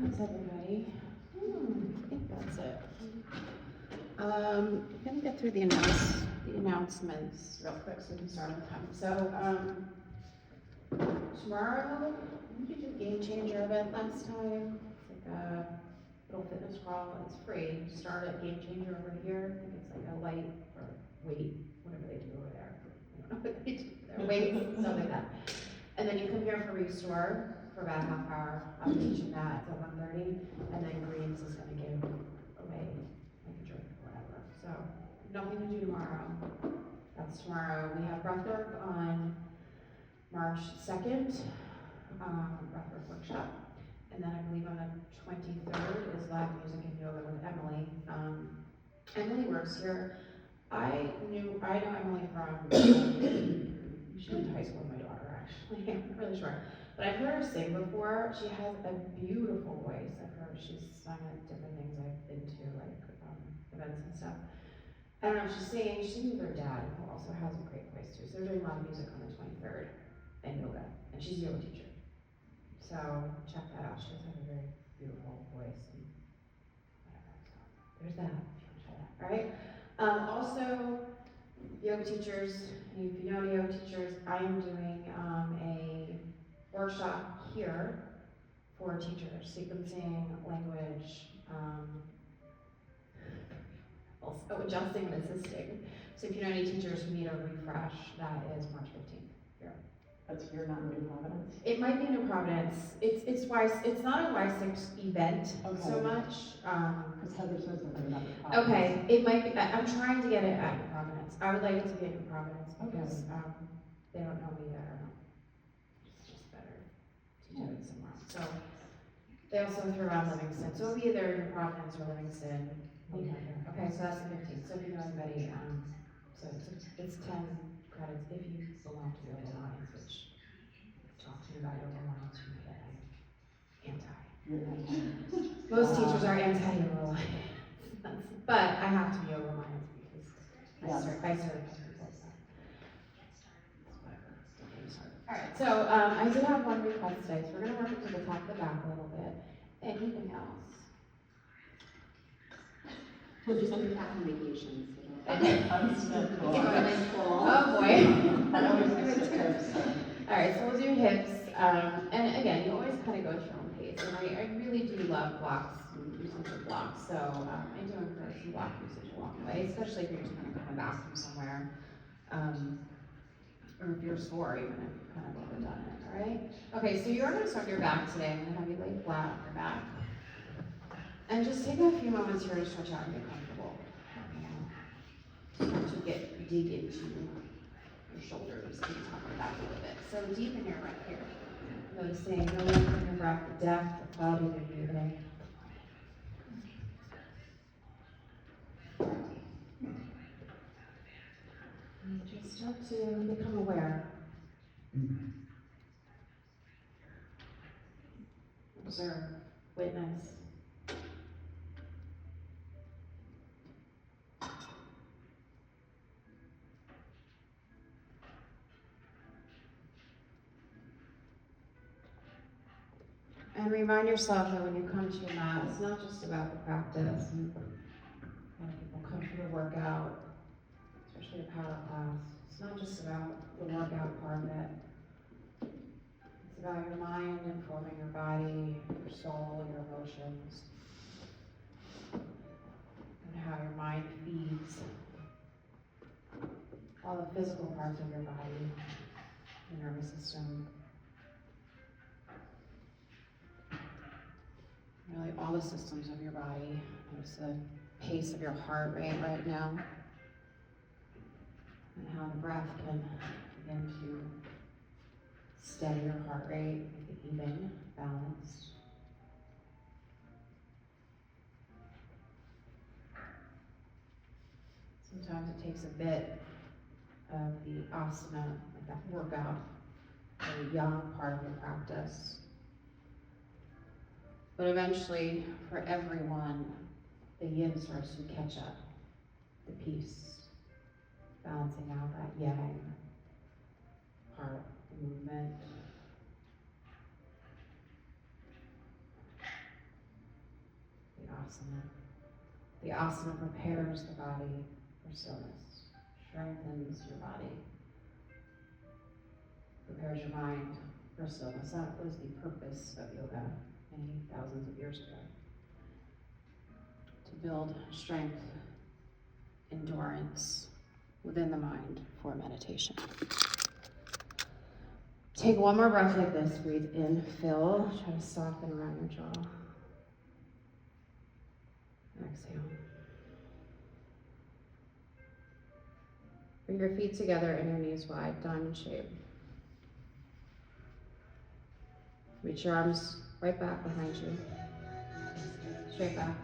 How's everybody? I think that's it. I'm gonna get through the announcements real quick so we can start on time. So, tomorrow, we did a Game Changer event last time. It's like a little fitness crawl. It's free. You start at Game Changer over here. I think it's like a light or weight, whatever they do over there. I don't know what they do. Their weights, stuff like that. And then you come here for Restore for about a half hour. I'm teaching that at 1:30, and then Greens is gonna give away like a drink or whatever. So nothing to do tomorrow. That's tomorrow. We have breathwork on March 2nd, breathwork workshop. And then I believe on the 23rd is live music and yoga with Emily. Emily works here. I know Emily from, she went to high school with my daughter actually, I'm not really sure. But I've heard her sing before. She has a beautiful voice. I've heard she's sung at different things I've been to, like events and stuff. I don't know if she's singing. She's singing with her dad, who also has a great voice too. So they're doing live music on the 23rd and yoga. And she's a yoga teacher. So check that out. She does have a very beautiful voice and whatever. So there's that, if you want to try that. All right. Also, yoga teachers, if you know any yoga teachers, I am doing a workshop here for teachers, sequencing, language, also adjusting and assisting. So if you know any teachers who need a refresh, that is March 15th here. That's here, not New Providence? It might be New Providence. It's not a Y6 event so much. Because Heather says something about New Providence. Okay, it might be, I'm trying to get it at New Providence. I would like it to be at New Providence because they don't know me there. It's just better to do it somewhere else. So they also threw around Livingston. So it'll be either New Providence or Livingston. Okay, so that's the 15th. So if you know anybody, so it's 10 credits if you belong to the Yoga Alliance, which talk to me about Yoga Alliance, you know that I'm anti. Most teachers are anti-Yoga Alliance. But I have to be Yoga Alliance because I serve people. Alright, so I did have one request today, so we're going to work it to the top of the back a little bit. Anything else? We'll just be back on vacation. Oh boy. Alright, so we'll do hips. And again, you always kind of go at your own pace. And I really do love blocks, usage of blocks. So I do encourage some block usage along the way, especially if you're just kind of coming back from somewhere. Or if you're sore, even if you've kind of overdone it, alright? Okay, so you're going to start your back today. I'm going to have you lay flat on your back. And just take a few moments here to stretch out and get comfortable. Start to dig into your shoulders and top your back a little bit. So deepen your breath here. Noticing the length of your breath, the depth, the quality of your breathing. And just start to become aware. Observe, witness. And remind yourself that when you come to your mat, it's not just about the practice. A lot of people come for the workout, especially a power class. It's not just about the workout part of it. It's about your mind informing your body, your soul, your emotions, and how your mind feeds all the physical parts of your body, your nervous system. Really all the systems of your body. Notice the pace of your heart rate right now. And how the breath can begin to steady your heart rate, make it even, balanced. Sometimes it takes a bit of the asana, like that workout, the young part of your practice. But eventually, for everyone, the yin starts to catch up, the peace, balancing out that yang part, the movement. asana. The asana prepares the body for stillness, strengthens your body, prepares your mind for stillness. That was the purpose of yoga many thousands of years ago. To build strength, endurance within the mind for meditation. Take one more breath like this. Breathe in, fill. Try to soften around your jaw. Exhale. Bring your feet together and your knees wide, diamond shape. Reach your arms right back behind you. Straight back.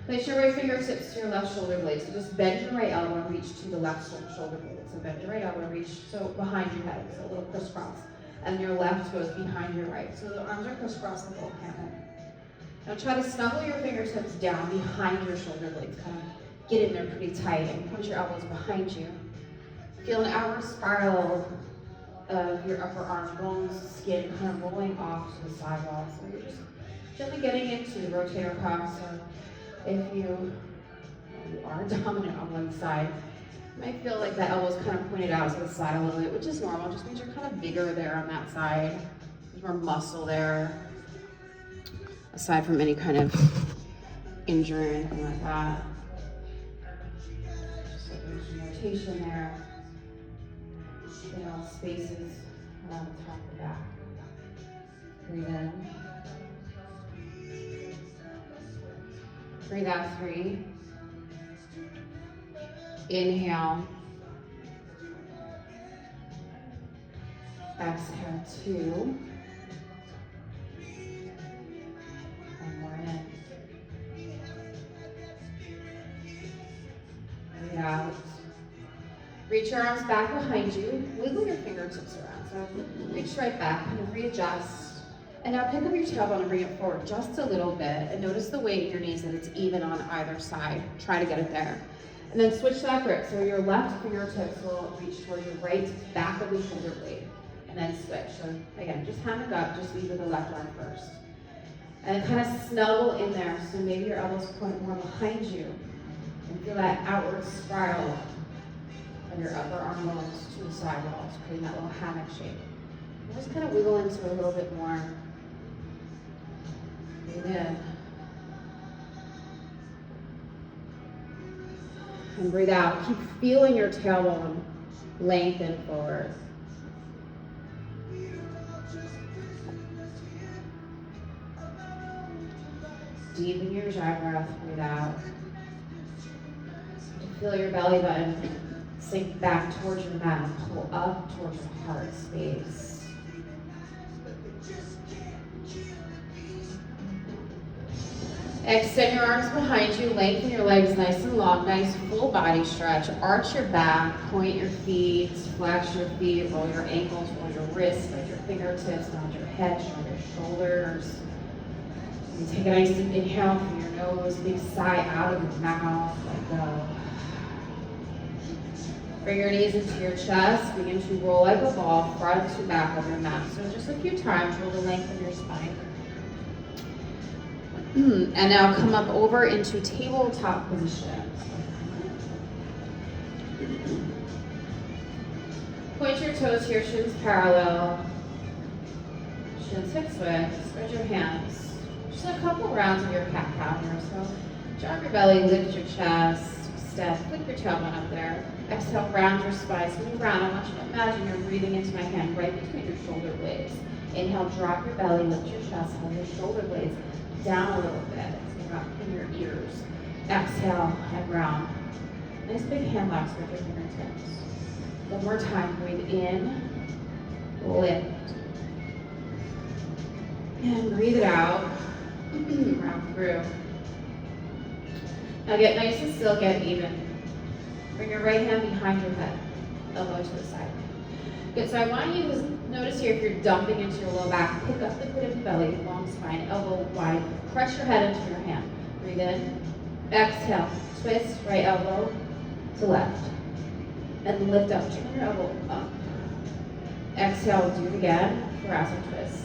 Place your right fingertips to your left shoulder blade. So just bend your right elbow and reach to the left shoulder blade. So bend your right elbow and reach behind your head, so a little crisscross. And your left goes behind your right. So the arms are crisscrossed like a little camel. Now try to snuggle your fingertips down behind your shoulder blades. Kind of get in there pretty tight and point your elbows behind you. Feel an outward spiral of your upper arm bones, skin kind of rolling off to the side wall. So you're just gently getting into the rotator cuff. So if you are dominant on one side, you might feel like the elbows kind of pointed out to the side a little bit, which is normal. Just means you're kind of bigger there on that side. There's more muscle there, aside from any kind of injury or anything like that. Just like there's some rotation there. Feel spaces around the top of the back. Breathe in. Breathe out 3. Inhale. Exhale 2. One more in. Breathe out. Reach your arms back behind you. Wiggle your fingertips around. So reach right back, kind of readjust. And now pick up your tailbone and bring it forward just a little bit. And notice the weight in your knees, that it's even on either side. Try to get it there. And then switch that grip. So your left fingertips will reach toward your right back of the shoulder blade. And then switch. So again, just hand it up, just lead with the left arm first. And kind of snuggle in there. So maybe your elbows point more behind you. And feel that outward spiral of your upper arm bones to the side walls, creating that little hammock shape. And just kind of wiggle into it a little bit more. Breathe in. And breathe out. Keep feeling your tailbone lengthen forward. Deepen your dry breath. Breathe out. Feel your belly button sink back towards your mat and pull up towards your heart space. Extend your arms behind you, lengthen your legs nice and long, nice full body stretch. Arch your back, point your feet, flex your feet, roll your ankles, roll your wrists, bend your fingertips, nod your head, show your shoulders. You take a nice deep inhale from your nose, big sigh out of your mouth, let go. Bring your knees into your chest, begin to roll like a ball, front to back of your mat. So just a few times, roll the length of your spine. And now come up over into tabletop position. Point your toes here, shins parallel. Shins hip switch, spread your hands. Just a couple rounds of your cat-cow here. So jog your belly, lift your chest, step, flick your tailbone up there. Exhale, round your spine. So when you round, I want you to imagine you're breathing into my hand right between your shoulder blades. Inhale, drop your belly, lift your chest, hold your shoulder blades down a little bit. So you're up in your ears. Exhale and round. Nice big hand locks with your fingertips. One more time, breathe in, lift. And breathe it out, round through. Now get nice and still, get even. Bring your right hand behind your head, elbow to the side. Good, so I want you to notice here if you're dumping into your low back, pick up the pit of the belly, long spine, elbow wide, press your head into your hand. Breathe in, exhale, twist, right elbow to left. And lift up, turn your elbow up. Exhale, do it again, thoracic twist.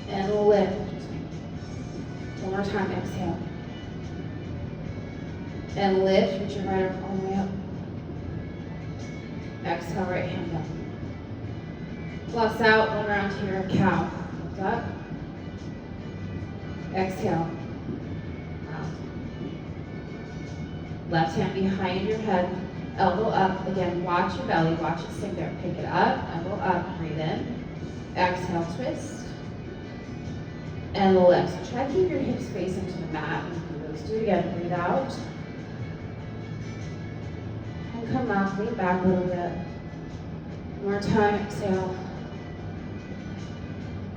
And lift. One more time, exhale. And lift, reach your right arm all the way up. Exhale, right hand up. Floss out, roll around to your cow. Lift up. Exhale. Round. Left hand behind your head, elbow up. Again, watch your belly, watch it sink there. Pick it up, elbow up, breathe in. Exhale, twist. And lift. So try to keep your hips facing to the mat. Do it again, breathe out. And come up, lean back a little bit. One more time, exhale.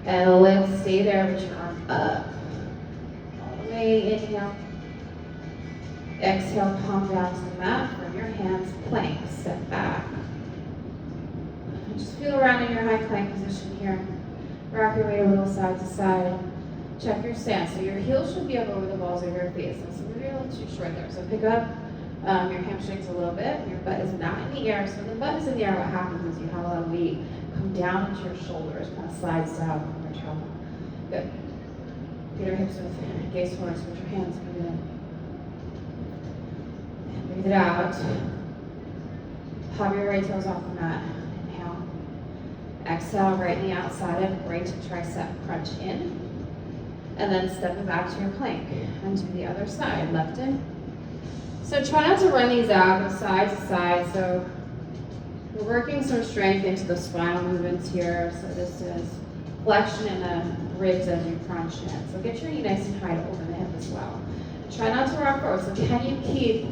And lift, stay there with your arm up. All the way, inhale. Exhale, palm down to the mat. From your hands, plank, step back. And just feel around in your high plank position here. Rock your weight a little side to side. Check your stance. So your heels should be up over the balls of your feet. So maybe a little too short there. So pick up your hamstrings a little bit. Your butt is not in the air. So when the butt is in the air, what happens is you have a lot of weight come down into your shoulders, kind of slides down from your tailbone. Good. Get your hips with gaze forwards with your hands. Breathe in. And breathe it out. Pop your right toes off the mat. Inhale. Exhale, right knee outside of right tricep, crunch in. And then step it back to your plank. And to the other side, left in. So try not to run these out, go side to side. So we're working some strength into the spinal movements here. So this is flexion in the ribs as you crunch in. So get your knee nice and high to open the hip as well. Try not to rock forward. So can you keep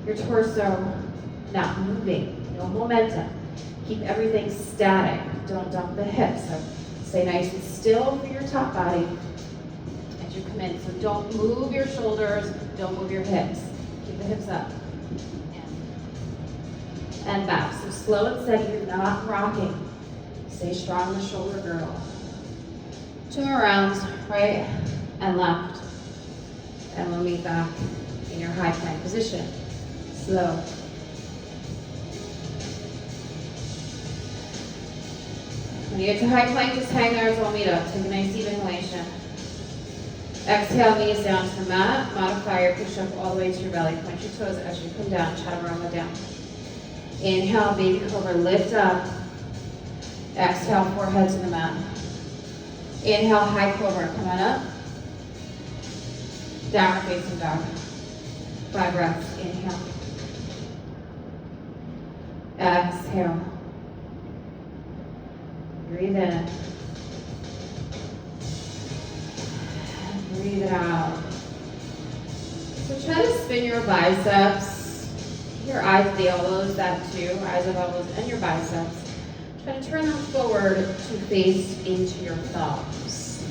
your torso not moving? No momentum. Keep everything static. Don't dump the hips. So stay nice and still for your top body as you come in. So don't move your shoulders, don't move your hips. Keep the hips up. And back. So slow and steady, you're not rocking. Stay strong in the shoulder girdle. 2 more rounds, right and left. And we'll meet back in your high plank position. Slow. When you get to high plank, just hang there as we'll meet up. Take a nice deep inhalation. Exhale, knees down to the mat. Modify your push-up all the way to your belly. Point your toes as you come down. Chaturanga down. Inhale, baby cobra, lift up. Exhale, forehead to the mat. Inhale, high cobra, come on up. Downward facing dog. 5 breaths. Inhale. Exhale. Breathe in. Breathe it out. So try to spin your biceps, your eyes at the elbows, that too, eyes at elbows and your biceps. Try to turn them forward to face into your thumbs.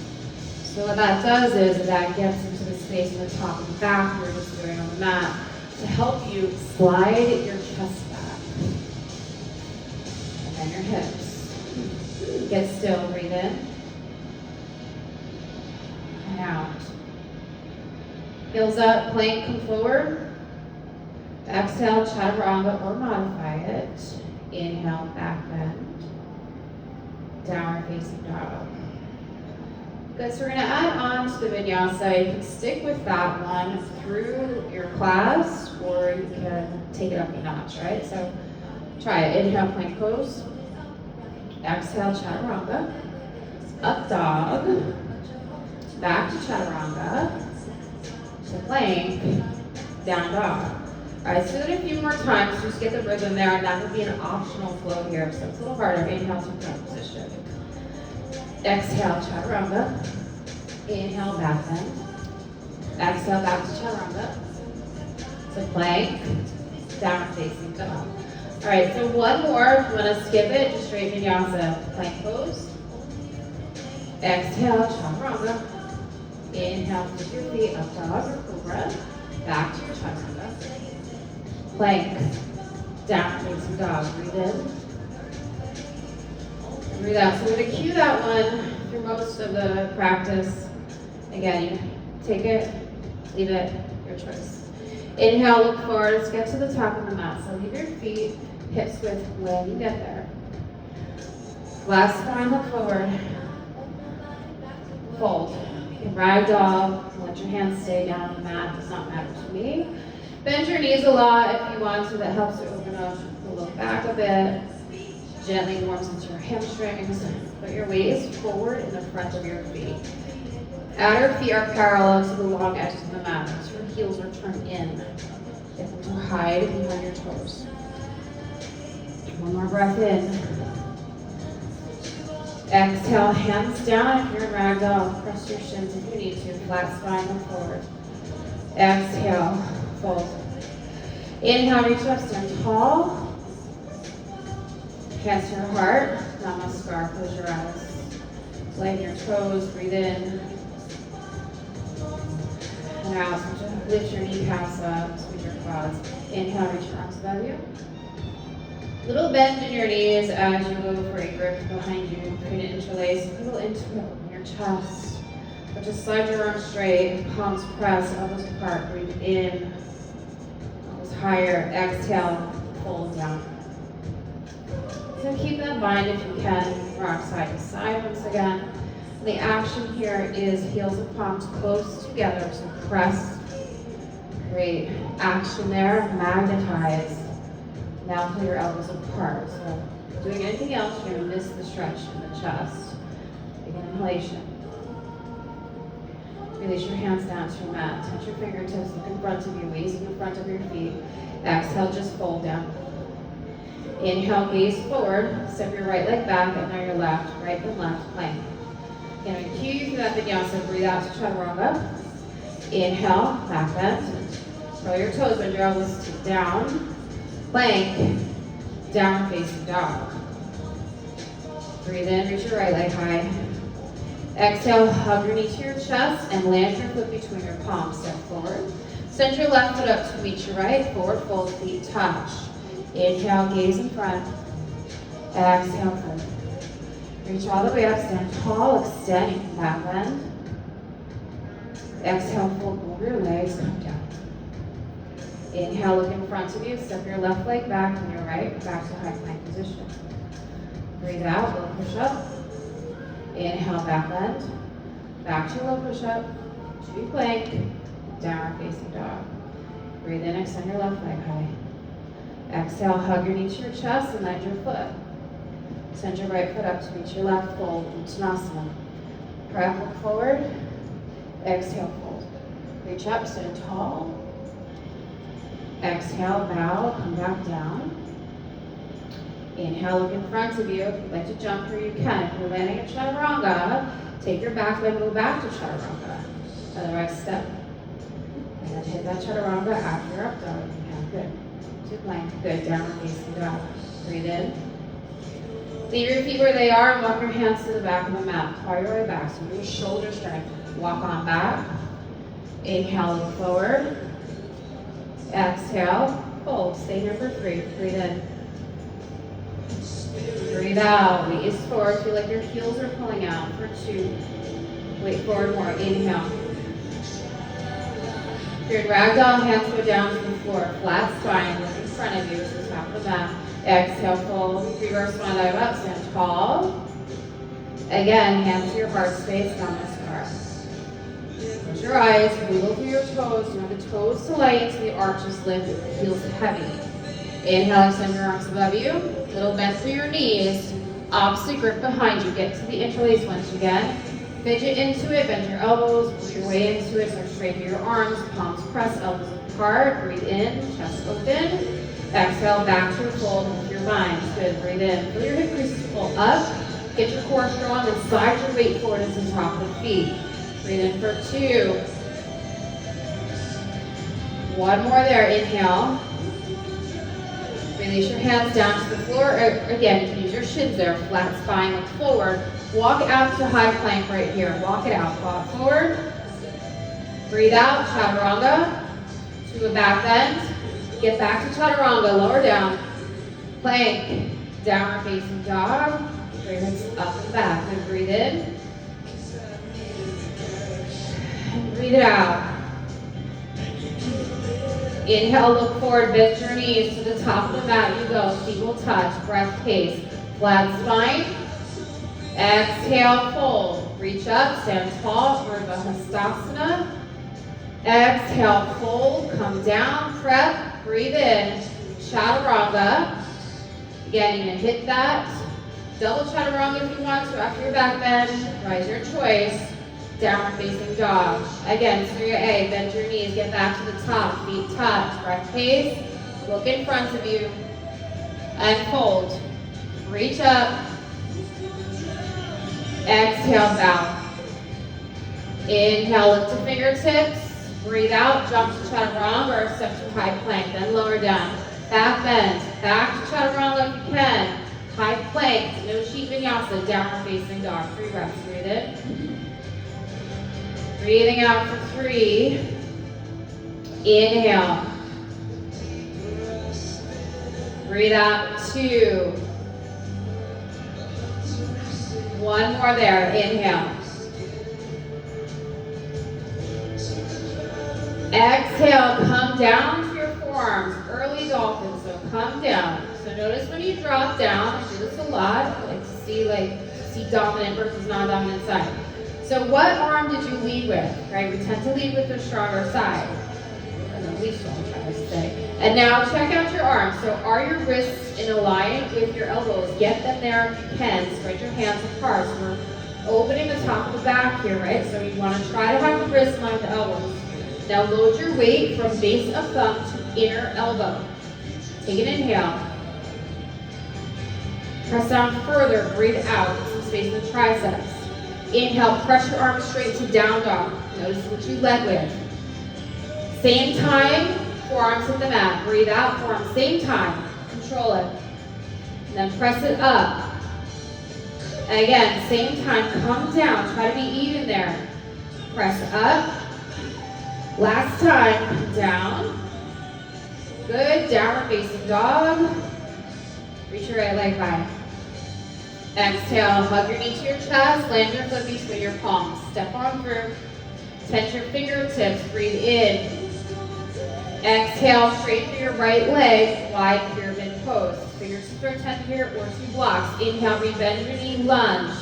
So what that does is that gets into the space in the top and back we're just doing on the mat to help you slide your chest back. And then your hips. Get still, breathe in. And out. Heels up, plank, come forward. Exhale, chaturanga or modify it. Inhale, back bend. Downward facing dog. Good, so we're gonna add on to the vinyasa. You can stick with that one through your class, or you can take it up a notch, right? So try it. Inhale, plank pose. Exhale, chaturanga. Up dog. Back to chaturanga. To plank. Down dog. All right, so do it a few more times. Just get the rhythm there, and that would be an optional flow here. So it's a little harder. Inhale to front position. Exhale, chaturanga. Inhale, back bend. Exhale, back to chaturanga. To plank. Down facing dog. All right, so one more. If you want to skip it, just straight vinyasa. Plank pose. Exhale, chaturanga. Inhale, lift your feet up dog or cobra. Back to your chaturanga. Plank. Down facing dog. Breathe in. Breathe out. So we're going to cue that one through most of the practice. Again, you take it, leave it, your choice. Inhale, look forward. Let's get to the top of the mat. So leave your feet hips width when you get there. Last time, look forward. Fold. You can ragdoll, let your hands stay down on the mat, does not matter to me. Bend your knees a lot if you want to, that helps you open up the look back a bit. Gently warms into your hamstrings. Put your waist forward in the front of your feet. Outer feet are parallel to the long edge of the mat, so your heels are turned in. Get them to hide behind your toes. One more breath in. Exhale, hands down if you're in ragdoll. Press your shins if you need to. Flat spine, look forward. Exhale, fold. Inhale, reach up, stand tall. Hands to your heart. Namaskar, close your eyes. Lighten your toes, breathe in. And out. Lift your kneecaps up, squeeze your quads. Inhale, reach your arms above you. Little bend in your knees as you go for a grip behind you. Create an interlace. Little into your chest. But just slide your arms straight. Palms press, elbows apart. Breathe in. Elbows higher. Exhale. Fold down. So keep that in mind if you can. Rock side to side once again. The action here is heels and palms close together. So press. Great. Action there. Magnetize. Now pull your elbows apart. So doing anything else, you're going to miss the stretch in the chest. Big inhalation. Release your hands down to your mat. Touch your fingertips, look in front of you, waist in front of your feet. Exhale, just fold down. Inhale, gaze forward. Step your right leg back, and now your left, right and left, plank. Going to cue you through that vinyasa. Breathe out to chaturanga. Inhale, back bend. Curl your toes, bend your elbows to down. Plank, downward facing dog. Breathe in, reach your right leg high. Exhale, hug your knee to your chest and land your foot between your palms. Step forward. Send your left foot up to meet your right. Forward fold, feet touch. Inhale, gaze in front. Exhale, curve. Reach all the way up, stand tall, extend, you can back bend. Exhale, fold over your legs, come down. Inhale, look in front of you, step your left leg back and your right, back to high plank position. Breathe out, low push up. Inhale, back bend. Back to low push up, to plank, downward facing dog. Breathe in, extend your left leg high. Exhale, hug your knee to your chest and land your foot. Send your right foot up to reach your left, fold, Uttanasana. Prep, look forward. Exhale, fold. Reach up, stand tall. Exhale, bow, come back down. Inhale, look in front of you. If you'd like to jump here, you can. If you're landing at chaturanga, take your back leg, move back to chaturanga. Otherwise, step. And then hit that chaturanga after your up dog. Yeah, good. To plank, good. Downward facing dog. Breathe in. Leave your feet where they are and walk your hands to the back of the mat. Claw your way back. So your shoulder strength. Walk on back. Inhale, look forward. Exhale, fold. Stay here for 3. Breathe in. Breathe out. Gaze forward. Feel like your heels are pulling out for 2. Wait forward more. Inhale. If you're in ragdoll, hands go down to the floor. Flat spine. Look in front of you to the top of the mat. Exhale, fold. Reverse one dive up. Stand tall. Again, hands to your heart space. Namaskar. Close your eyes. Wiggle through your toes. You want the toes to light so the arches lift. Heels heavy. Inhale, extend your arms above you. Little bend through your knees. Opposite grip behind you. Get to the interlace once again. Fidget into it. Bend your elbows. Push your way into it. Start straighten your arms. Palms press. Elbows apart. Breathe in. Chest open. Exhale, back to your fold with your bind. Good. Breathe in. Feel your hip creases pull up. Get your core strong and slide your weight forward into the top of the feet. Breathe in for 2. One more there. Inhale. Release your hands down to the floor. Again, you can use your shins there. Flat spine, look forward. Walk out to high plank right here. Walk it out. Walk forward. Breathe out. Chaturanga. To a back bend. Get back to chaturanga. Lower down. Plank. Downward facing dog. Bring hips up and back. And breathe in. And breathe it out. Inhale, look forward, bend your knees to the top of the mat. You go. Feet will touch. Breath pace. Flat spine. Exhale, fold. Reach up, stand tall, Urdhva Hastasana. Exhale, fold, come down, prep, breathe in, Chaturanga. Again, you're gonna hit that. Double Chaturanga if you want to after your back bend, rise your choice. Downward facing dog. Again, Surya A, bend your knees, get back to the top, feet touch, breath pace, look in front of you, and fold. Reach up, exhale, bow. Inhale, lift to fingertips, breathe out, jump to Chaturanga or step to high plank, then lower down. Back bend, back to Chaturanga if you can. High plank, no sheet vinyasa, downward facing dog. 3 breaths, breathe in. Breathing out for 3. Inhale. Breathe out, 2. 1 more there, inhale. Exhale, come down to your forearms, early dolphin, so come down. So notice when you drop down, I do this a lot, I like to see dominant versus non-dominant side. So what arm did you lead with, right? We tend to lead with the stronger side, or the least strong, I'm trying to say. And now check out your arms. So are your wrists in alignment with your elbows? Get them there if you can. Spread your hands apart. So we're opening the top of the back here, right? So you want to try to have the wrists line with the elbows. Now load your weight from base of thumb to inner elbow. Take an inhale. Press down further, breathe out. Some space in the triceps. Inhale, press your arms straight to down dog. Notice what you led with. Same time, forearms hit the mat. Breathe out, forearms, same time. Control it. And then press it up. And again, same time, come down. Try to be even there. Press up. Last time, come down. Good, downward facing dog. Reach your right leg high. Exhale, hug your knee to your chest, land your foot between your palms. Step on through, tense your fingertips, breathe in. Exhale, straighten through your right leg, wide pyramid pose. Fingertips are tense here or 2 blocks. Inhale, rebend your knee, lunge.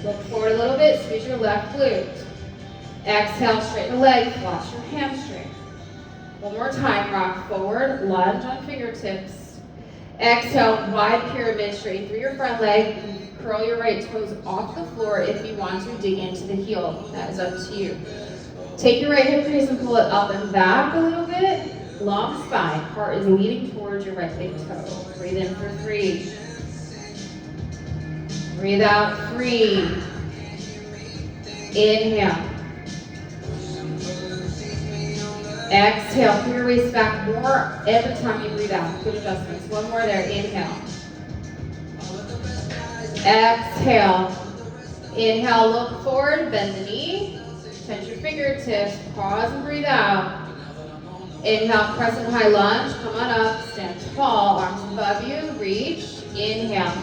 Look forward a little bit, squeeze your left glute. Exhale, straighten the leg, flash your hamstring. One more time, rock forward, lunge on fingertips. Exhale, wide pyramid, straighten through your front leg. Curl your right toes off the floor if you want to, dig into the heel. That is up to you. Take your right hip crease and pull it up and back a little bit. Long spine, heart is leaning towards your right big toe. Breathe in for 3. Breathe out, 3. Inhale. Exhale, pull your waist back more every time you breathe out. Good adjustments. 1 more there, inhale. Exhale. Inhale, look forward, bend the knee. Tense your fingertips, pause and breathe out. Inhale, crescent high lunge, come on up, stand tall, arms above you, reach. Inhale.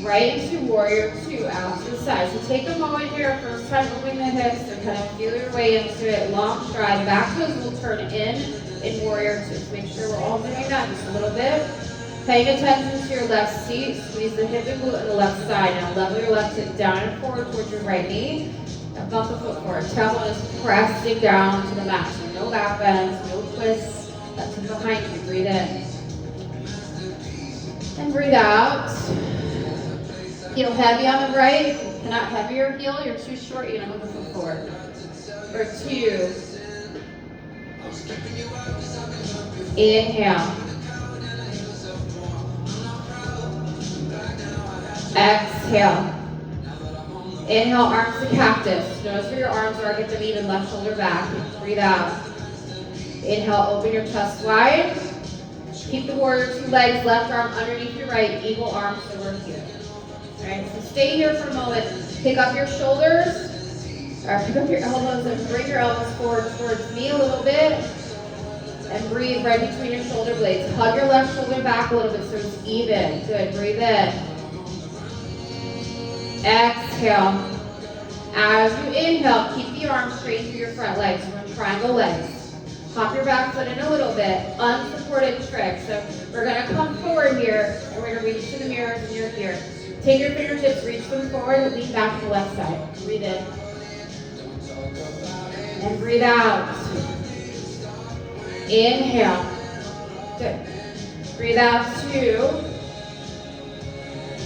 Right into warrior 2, out to the side. So take a moment here, first time moving the hips, to kind of feel your way into it. Long stride, back toes will turn in warrior 2. So make sure we're all doing that just a little bit. Paying attention to your left seat, squeeze the hip and glute on the left side. Now level your left hip down and forward towards your right knee. Now bump the foot forward. Tailbone is pressing down to the mat. So no back bends, no twists. Left hip behind you. Breathe in. And breathe out. Heel heavy on the right. If you cannot heavy your heel, you're too short, you're gonna move the foot forward. For 2. Inhale. Exhale. Inhale, arms to cactus. Notice where your arms are, get them even, left shoulder back. Breathe out. Inhale, open your chest wide. Keep the warrior 2 legs, left arm underneath your right, eagle arms over here. Alright, so stay here for a moment. Pick up your shoulders, or pick up your elbows and bring your elbows forward towards me a little bit. And breathe right between your shoulder blades. Hug your left shoulder back a little bit so it's even. Good, breathe in. Exhale. As you inhale, keep the arms straight through your front legs. We're in triangle legs. Hop your back foot in a little bit. Unsupported trick. So we're going to come forward here, and we're going to reach to the mirrors and you're here. Take your fingertips, reach them forward, lean back to the left side. Breathe in. And breathe out. Inhale. Good. Breathe out 2.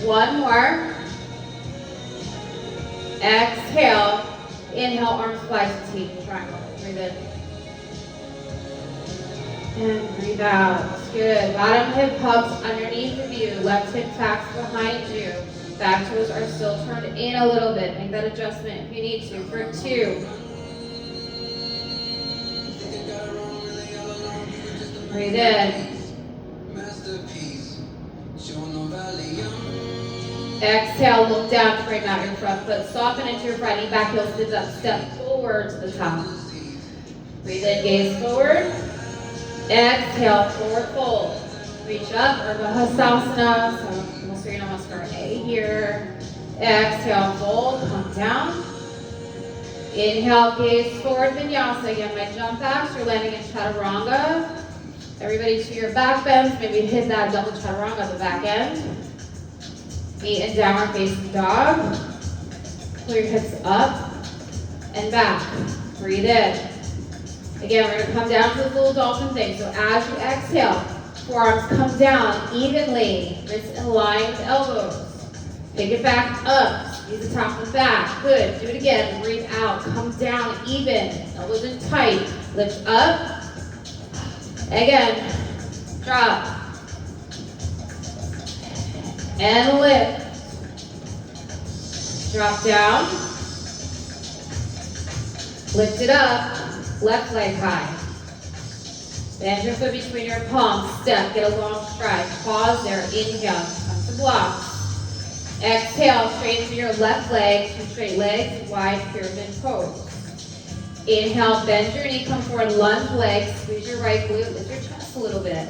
1 more. Exhale. Inhale, arms fly to T, triangle. Breathe in. And breathe out. Good. Bottom hip hugs underneath of you. Left hip tacks behind you. Back toes are still turned in a little bit. Make that adjustment if you need to. For 2. Breathe in. Exhale, look down, straighten out your front foot. Soften into your front knee, back heel sits up, step forward to the top. Breathe in, gaze forward. Exhale, forward fold. Reach up, Urdhva Hastasana. So almost you're almost for A here. Exhale, fold, come down. Inhale, gaze forward, vinyasa. Again, my jump backs, you're landing in chaturanga. Everybody to your back bends, maybe hit that double chaturanga at the back end. Feet in downward facing dog. Pull your hips up and back. Breathe in. Again, we're gonna come down to this little dolphin thing. So as you exhale, forearms come down evenly. Wrists in line with elbows. Take it back up. Squeeze the top of the back. Good. Do it again. Breathe out. Come down even. Elbows in tight. Lift up. Again. Drop. And lift. Drop down. Lift it up. Left leg high. Bend your foot between your palms. Step. Get a long stride. Pause there. Inhale. Come to block. Exhale. Straighten your left leg. 2 straight legs. Wide pyramid pose. Inhale. Bend your knee. Come forward. Lunge legs. Squeeze your right glute. Lift your chest a little bit.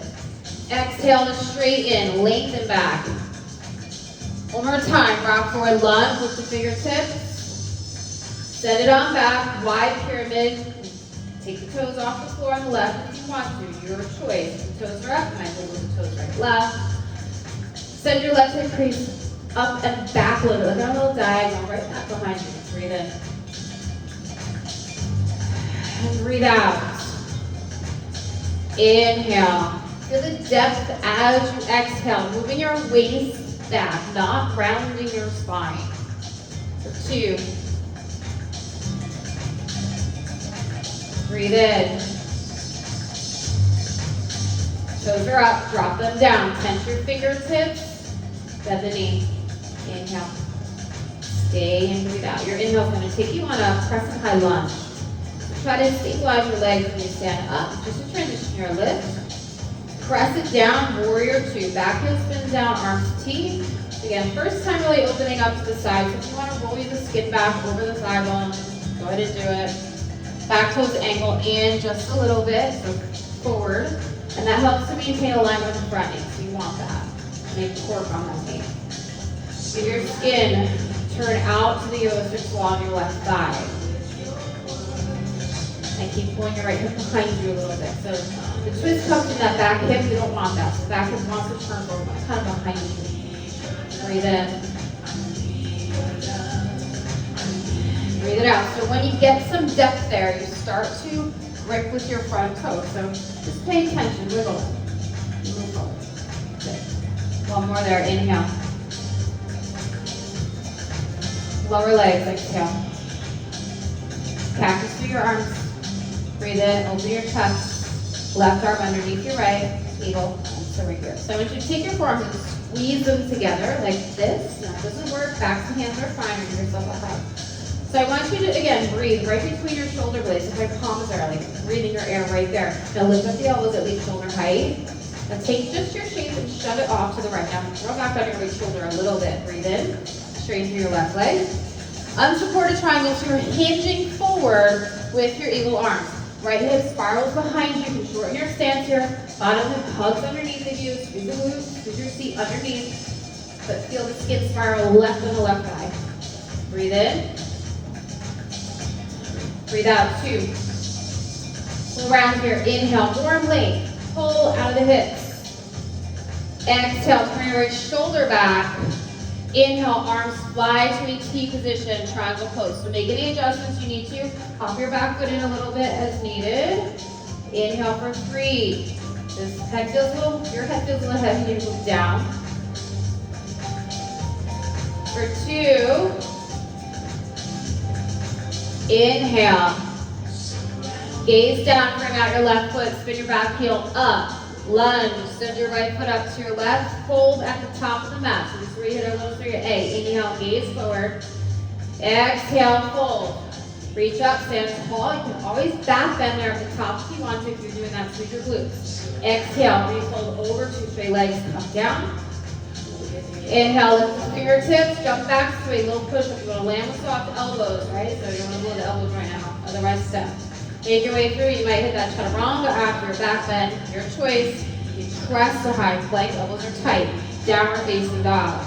Exhale to straighten. Lengthen back. One more time, rock forward lunge, lift the fingertips. Set it on back, wide pyramid. Take the toes off the floor on the left if you want to, your choice. The toes are up, you might as well move the toes right, left. Send your left hip crease up and back a little bit, like a little diagonal, right back behind you. Breathe in. And breathe out. Inhale. Feel the depth as you exhale, moving your waist back, not rounding your spine. For 2. Breathe in. Toes are up, drop them down. Tense your fingertips, bend the knee. Inhale. Stay and breathe out. Your inhale is going to take you on a crescent high lunge. So try to stabilize your legs when you stand up. Just to transition your lift. Press it down, warrior 2. Back heel spins down, arms to T. Again, first time really opening up to the side. So if you want to roll the skin back over the thigh bone, go ahead and do it. Back toes angle in just a little bit, so forward. And that helps to maintain alignment with the front knee, so you want that. Make torque on that knee. Give your skin turn out to the yoga stretch along your left thigh. And keep pulling your right hip behind you a little bit. So the twist comes in that back hip, you don't want that. So back hip wants to turn forward, kind of behind you. Breathe in. Breathe it out. So when you get some depth there, you start to grip with your front toe. So just pay attention, wiggle it. Move forward. Good. One more there, inhale. Lower legs, exhale. Cactus through your arms. Breathe in, open your chest. Left arm underneath your right, eagle, and surrender. So I want you to take your forearms and squeeze them together like this. Now, it doesn't work. Backs and hands are fine. Or give yourself a hug. So I want you to, again, breathe right between your shoulder blades. If my palms are like breathing your air right there. Now lift up the elbows at least shoulder height. Now take just your shape and shove it off to the right. Now throw back on your right shoulder a little bit. Breathe in. Straighten through your left leg. Unsupported triangle. So you're hinging forward with your eagle arms. Right hip spirals behind you. You shorten your stance here. Bottom hip hugs underneath of you. Squeeze the glutes. Squeeze your seat underneath. But feel the skin spiral left on the left thigh. Breathe in. Breathe out. 2. Pull around here. Inhale. Warm length. Pull out of the hips. Exhale. Turn your right shoulder back. Inhale, arms fly to a T position, triangle pose. So make any adjustments you need to. Hop your back foot in a little bit as needed. Inhale for 3. This head feels a little, your head feels a little heavy, you look down. For 2. Inhale. Gaze down, bring out your left foot, spin your back heel up. Lunge, send your right foot up to your left, fold at the top of the mat. So just hit a little through your A. Inhale, gaze forward. Exhale, fold. Reach up, stand tall. You can always back bend there at the top if you want to. If you're doing that, squeeze your glutes. Exhale, refold over, 2 straight legs, come down. Inhale, lift the fingertips, jump back to a little push-up. You want to land with soft elbows, right? So you don't want to blow the elbows right now, otherwise step. Make your way through, you might hit that chaturanga after your back bend, your choice. You press to high plank, elbows are tight. Downward facing dog.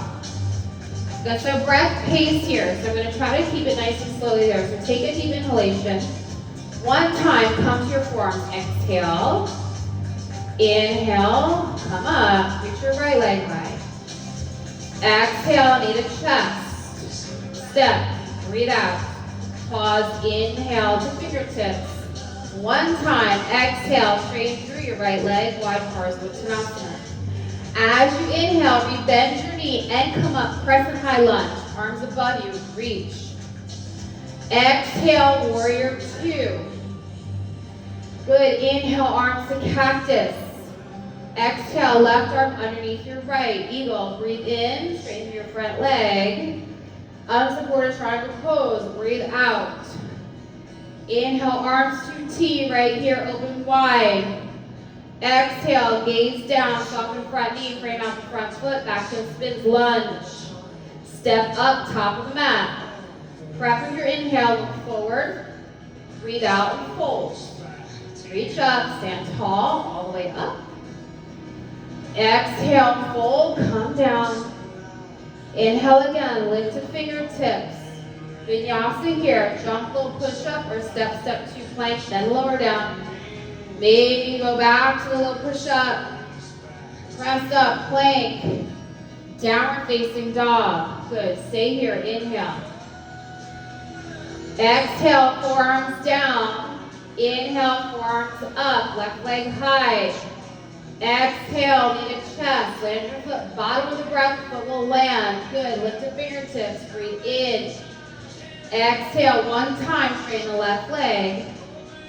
Got some breath pace here, so I'm going to try to keep it nice and slowly there. So take a deep inhalation. 1 time, come to your forearms. Exhale. Inhale, come up. Reach your right leg high. Exhale, knee to chest. Step, breathe out. Pause, inhale to fingertips. 1 time, exhale, straighten through your right leg, wide Parsvottanasana. As you inhale, rebend your knee and come up, crescent high lunge. Arms above you, reach. Exhale, warrior 2. Good, inhale, arms to cactus. Exhale, left arm underneath your right. Eagle, breathe in, straighten your front leg. Unsupported triangle pose, breathe out. Inhale, arms to T right here, open wide. Exhale, gaze down, soften front knee, frame out the front foot, back to spins, lunge. Step up, top of the mat. Prep with your inhale, look forward. Breathe out and fold. Reach up, stand tall, all the way up. Exhale, fold, come down. Inhale again, lift to fingertips. Vinyasa here, jump, little push-up, or step, 2 plank, then lower down. Maybe go back to a little push-up. Press up, plank. Downward facing dog. Good, stay here, inhale. Exhale, forearms down. Inhale, forearms up, left leg high. Exhale, knee to chest, land your foot, bottom of the breath, foot will land. Good, lift your fingertips, breathe in. Exhale, 1 time, straighten the left leg.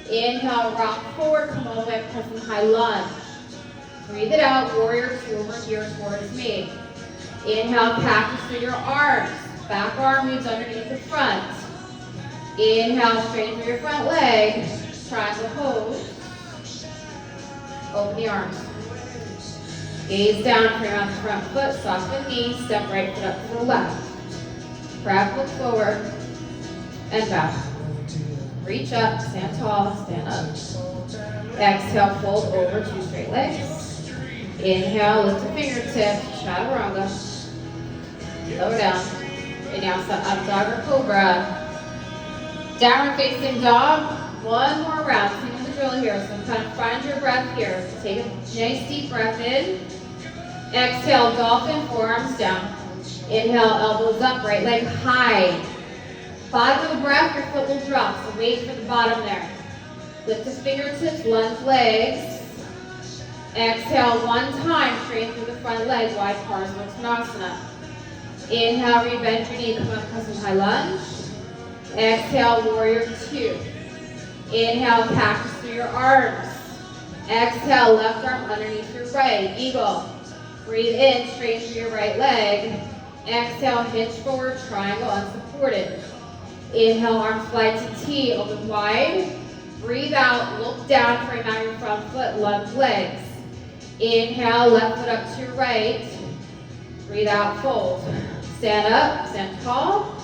Inhale, rock forward, come all the way up, crescent high lunge. Breathe it out, warrior 2 over here towards me. Inhale, cactus through your arms. Back arm moves underneath the front. Inhale, straighten through your front leg. Triangle pose. Open the arms. Gaze down, frame out the front foot, soften knee, step right foot up to the left. Prep, look forward, and back. Reach up, stand tall, stand up. Exhale, fold over, 2 straight legs. Inhale, lift the fingertip, chaturanga. Lower down. Vinyasa, up dog or cobra. Downward facing dog. 1 more round. See the drill here. So kind of find your breath here. Take a nice deep breath in. Exhale, dolphin, forearms down. Inhale, elbows up, right leg high. Bottom of the breath, your foot will drop, so wait for the bottom there. Lift the fingertips, lunge legs. Exhale, 1 time, straighten through the front leg, wide Parsvottanasana. Inhale, rebend your knee, come up, crescent high lunge. Exhale, warrior 2. Inhale, cactus through your arms. Exhale, left arm underneath your right, eagle. Breathe in, straighten through your right leg. Exhale, hinge forward, triangle, unsupported. Inhale, arms fly to T, open wide. Breathe out, look down, frame out your front foot, lunge legs. Inhale, left foot up to your right. Breathe out, fold. Stand up, stand tall.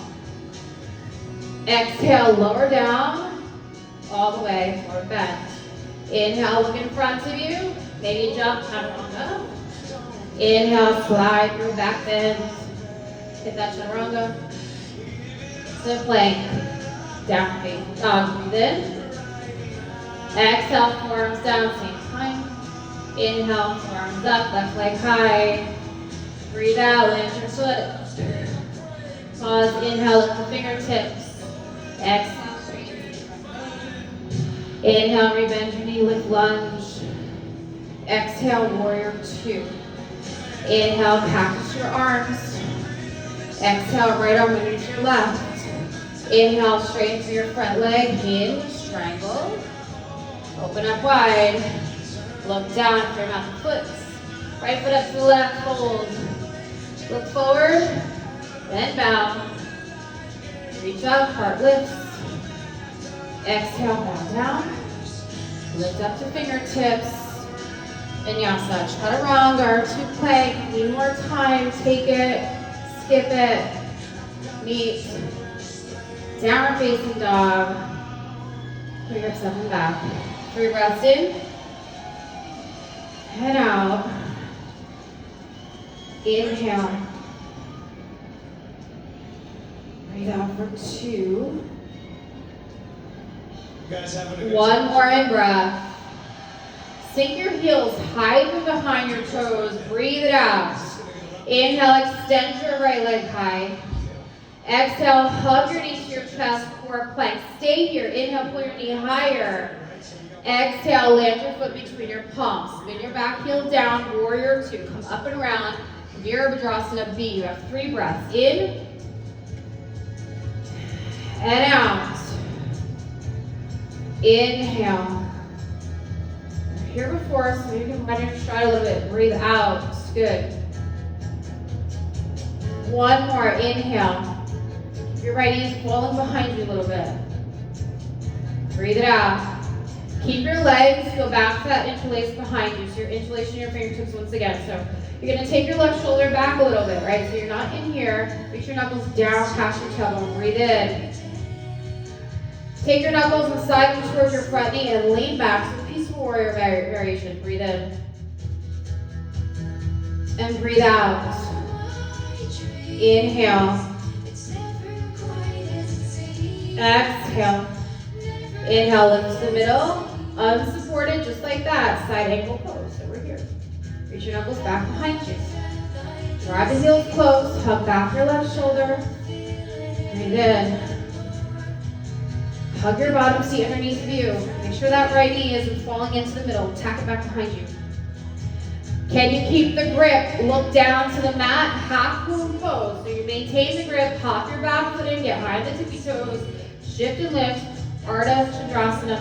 Exhale, lower down, all the way, forward bend. Inhale, look in front of you. Maybe jump, chaturanga. Inhale, slide through back bend. Hit that chaturanga. So plank. Down facing dog. Breathe in. Exhale, forearms down, same time. Inhale, forearms up, left leg high. Breathe out, land your foot. Pause, inhale, lift the fingertips. Exhale, straighten your front leg. Inhale, rebend your knee, lift lunge. Exhale, warrior two. Inhale, cactus your arms. Exhale, right arm underneath your left. Inhale, straighten through your front leg. Hinge, triangle. Open up wide. Look down, firm out the foot. Right foot up to the left, fold. Look forward, then bow. Reach up, heart lifts. Exhale, bow down. Lift up to fingertips. Vinyasa, chaturanga, two plank. Need more time, take it, skip it. Meet. Downward facing dog. Put yourself in back. 3 breaths in. Head out. Inhale. Breathe out for 2. You guys having a good One time? more in breath. Sink your heels high from behind your toes. Breathe it out. Inhale, extend your right leg high. Exhale, hug your knees to your chest for a plank. Stay here. Inhale, pull your knee higher. Exhale, land your foot between your palms. Spin your back heel down, warrior two. Come up and around, Virabhadrasana B. You have 3 breaths. In and out. Inhale. Here before, so you can widen your stride a little bit. Breathe out. Good. One more. Inhale. Your right knee is falling behind you a little bit. Breathe it out. Keep your legs, go back to that interlace behind you. So you're interlacing your fingertips once again. So you're going to take your left shoulder back a little bit, right? So you're not in here. Reach your knuckles down past your tailbone. Breathe in. Take your knuckles and slide them towards your front knee and lean back. So peaceful warrior variation. Breathe in. And breathe out. Inhale. Exhale. Inhale, lift to the middle. Unsupported, just like that. Side ankle pose. So we're here. Reach your knuckles back behind you. Drive the heels close. Hug back your left shoulder. Breathe in. Hug your bottom seat underneath of you. Make sure that right knee isn't falling into the middle. Tack it back behind you. Can you keep the grip? Look down to the mat. Half moon pose. So you maintain the grip. Pop your back foot in. Get high on the tippy toes. Shift and lift. Ardha Chandrasana.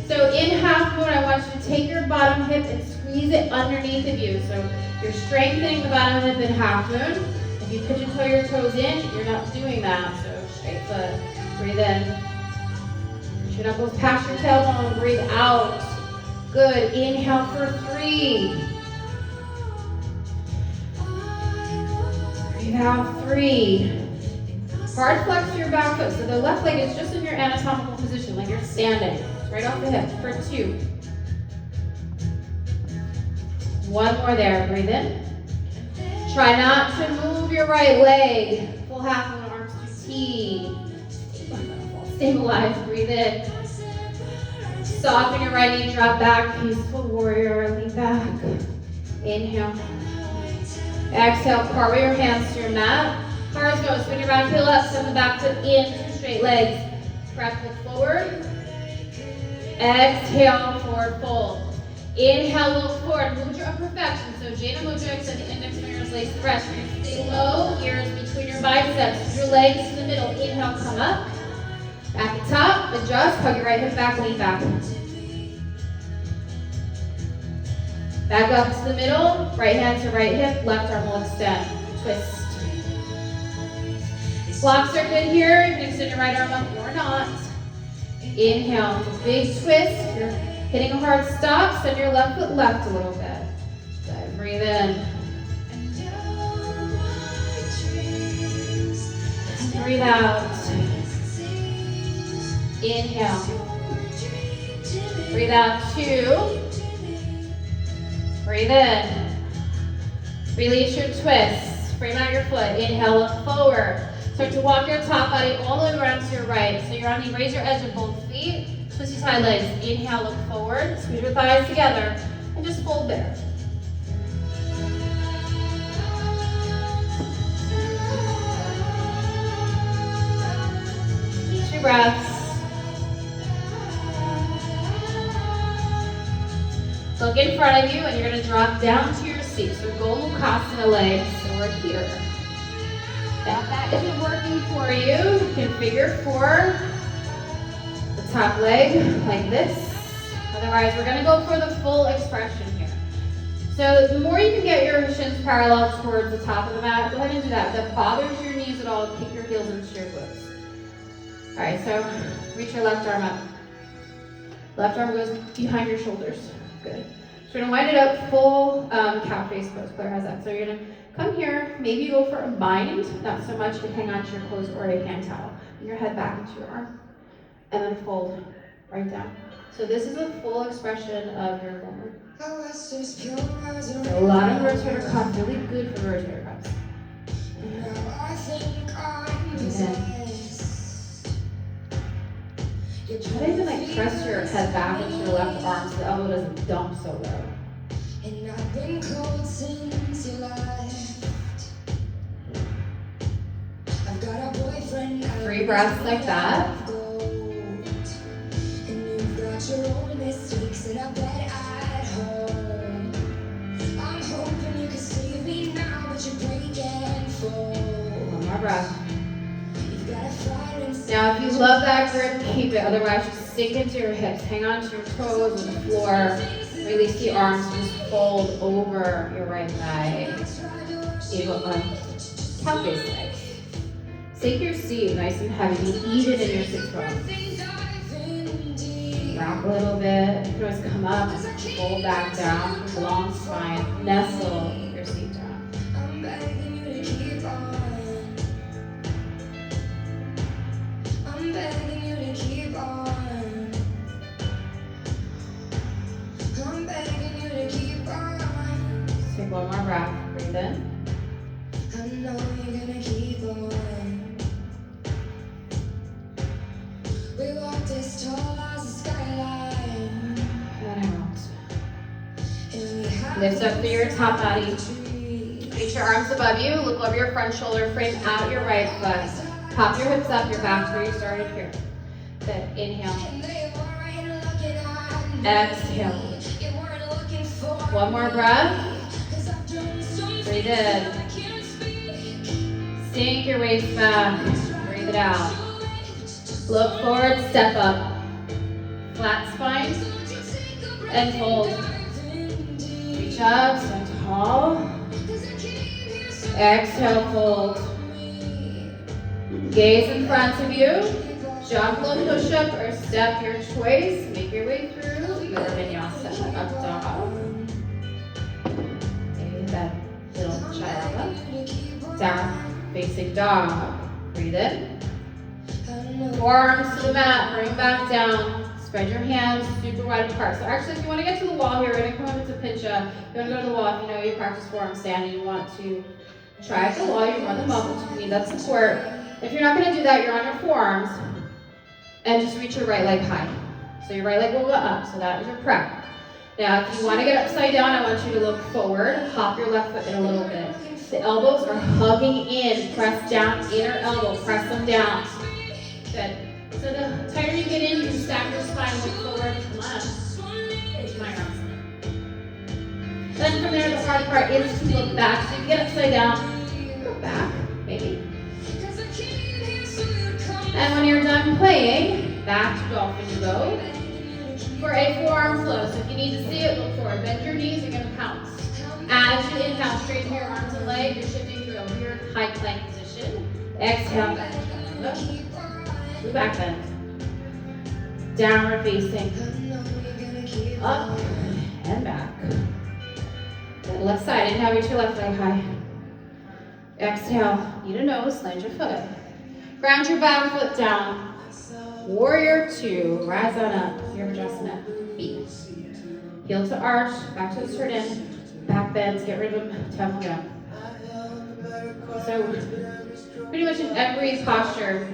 So in half moon, I want you to take your bottom hip and squeeze it underneath of you. So you're strengthening the bottom hip in half moon. If you pigeon toe your toes in, you're not doing that. So straight foot. Breathe in. Reach your knuckles past your tailbone. Breathe out. Good. Inhale for 3. Breathe out 3. Hard flex to your back foot. So the left leg is just in your anatomical position, like you're standing. Right off the hip for 2. 1 more there. Breathe in. Try not to move your right leg. Full half moon, arms to T. Stabilize. Breathe in. Soften your right knee. Drop back. Peaceful warrior. Lean back. Inhale. Exhale. Cartwheel your hands to your mat. Hard go. Spin your back heel up. Send the back foot in. 2 straight legs. Press foot forward. Exhale, forward fold. Inhale, look forward. Mudra of perfection. So Jana Mudra, extend the index fingers, lace the rest. Stay low, ears between your biceps. Your legs to the middle. Inhale, come up. Back at top, adjust. Hug your right hip back, lean back. Back up to the middle. Right hand to right hip. Left arm will extend. Twist. Blocks are good here. You can extend your right arm up or not. Inhale, big twist. You're hitting a hard stop. Send your left foot left a little bit. Good. Breathe in. And breathe out. Inhale. Breathe out 2. Breathe in. Release your twists. Frame out your foot. Inhale, look forward. Start to walk your top body all the way around to your right. So you're on the raise your edge of both feet. Twist your side legs. Inhale, look forward. Squeeze your thighs together. And just fold there. breaths. Look in front of you and you're going to drop down to your seat. So Gomukhasana legs, so we're here. If that isn't working for you, you can figure four. The top leg like this. Otherwise, we're going to go for the full expression here. So the more you can get your shins parallel towards the top of the mat, go ahead and do that. If that bothers your knees at all, kick your heels into your glutes. All right, so reach your left arm up. Left arm goes behind your shoulders. Good. So we're going to wind it up full cow face pose. Claire has that. So you're going to come here. Maybe go for a bind. Not so much to hang on to your clothes or a hand towel. Bring your head back into your arm. And then fold right down. So this is a full expression of your core. A lot of rotator cuff, really good for rotator cuffs. Try to even like press your head back into your left arm so the elbow doesn't dump so low. Three breaths like that. One more breath. Now, if you love that grip, keep it. Otherwise, just sink into your hips. Hang on to your toes on the floor. Release the arms. Just fold over your right thigh. Cowface legs. Take your seat nice and heavy. Eat it in your sit bones. Rock a little bit. You can always come up and fold back down. Long spine. Nestle your seat down. Take one more breath. Breathe in. I know you're gonna keep on. We walk this tall as a skyline. And out. Lift up through your top body. Reach your arms above you. Look over your front shoulder. Frame out your right foot. Pop your hips up. Your back's where you started here. Good. Inhale. Exhale. One more breath. Breathe in. Sink your waist back. Breathe it out. Look forward, step up. Flat spine. And hold. Reach up, stand tall. Exhale, fold. Gaze in front of you. Jump, push up, or step your choice. Make your way through your vinyasa. Up dog. Okay, that little chaturanga. Down, facing dog. Breathe in. Forearms to the mat, bring back down. Spread your hands super wide apart. So actually, if you want to get to the wall here, we're going to come up into pincha. You want to go to the wall if you know you practice forearm stand and you want to try at the wall. You run them up, which you need that support. If you're not going to do that, you're on your forearms. And just reach your right leg high. So your right leg will go up. So that is your prep. Now, if you want to get upside down, I want you to look forward. Hop your left foot in a little bit. The elbows are hugging in. Press down, inner elbow. Press them down. Good. So the tighter you get in, you can stack your spine, look forward. Come on. Reach my arms. Then from there, the hard part is to look back. So you get upside down, look back, maybe. And when you're done playing, back to dolphin you go for a forearm flow. So if you need to see it, look forward. Bend your knees, you're going to pounce. As you inhale, straighten your arms and legs. You're shifting through a weird high plank position. Exhale, back. Back bend. Downward facing. Up and back. Good. Left side. Inhale, reach your left leg high. Exhale. Knee to nose. Land your foot. Ground your back foot down. Warrior two. Rise on up. Your Virasana. Feet. Heel to arch. Back to the straight in. Back bends. Get rid of them. Temple down. So pretty much in every posture,